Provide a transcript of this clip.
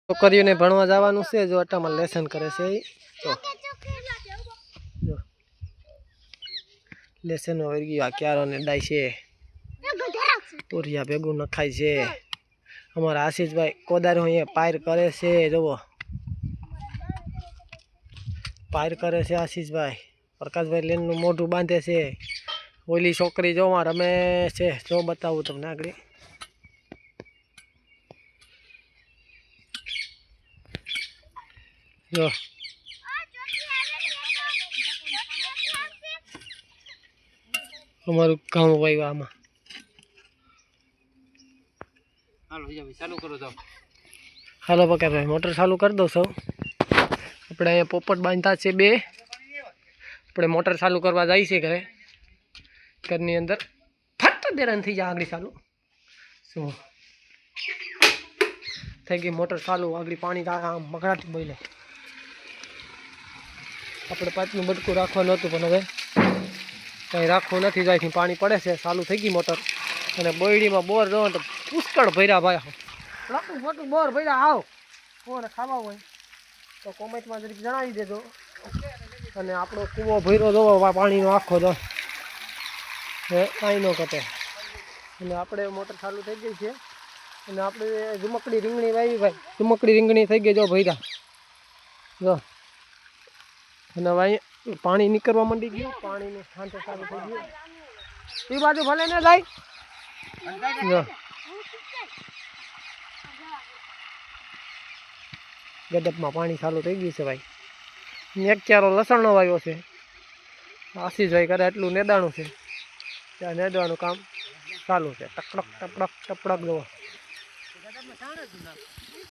છોકરીઓને ભણવા જવાનું છે જો અટામાં લેસન કરે છે જો લેસન વળી ગયું ક્યારો ને ડાય છે તોરિયા ભેગું નખાય છે અમારા આશીષભાઈ કોદારો અહીંયા પાયર કરે છે જોવો પાયર કરે છે આશીષભાઈ પ્રકાશભાઈ લેનનું મોઢું બાંધે છે ઓલી છોકરી જોવા રમે છે જો બતાવું તમને આગળ જો અમારું કામ ભાઈ આમાં ચાલુ કરો જાઓ હાલો પકાભાઈ મોટર ચાલુ કરી દો સૌ આપણે અહીંયા પોપટ બાંધતા છે બે આપણે મોટર ચાલુ કરવા જાય છે ઘરે ઘરની અંદર ફટ દેરાન થઈ જાય આગળ ચાલુ શું થઈ ગઈ મોટર ચાલુ આગળ પાણી મકડાટી બોલે આપણે પાછું બટકું રાખવાનું હતું પણ હવે કંઈ રાખવું નથી જાય પાણી પડે છે ચાલુ થઈ ગઈ મોટર અને બોયડીમાં બોર જોવો તો પુષ્કળ ભર્યા ભાઈ લાખું મોટું બોર ભર્યા આવ કોને ખાવા હોય તો કોમેન્ટમાં જરીક જણાવી દેજો અને આપણો કૂવો ભર્યો જોવો પાણીનો આખો તો કાંઈ ન ઘટે અને આપણે મોટર ચાલુ થઈ ગઈ છે અને આપણે ઝુમકડી રીંગણી વાવી ભાઈ ઝુમકડી રીંગણી થઈ ગઈ જો ભર્યા જો અને ભાઈ પાણી નીકળવા માંડી ગયું પાણીનું શાંતિ ચાલુ થઈ ગયું એ બાજુ ભલે ને જાય ગદપમાં પાણી ચાલુ થઈ ગયું છે ભાઈ એક ક્યારો લસણનો વાવ્યો છે આશીષભાઈ કરે એટલું નેદાણું છે ત્યાં નેદવાનું કામ ચાલુ છે ટકડક ટપડક ટપડક જોવો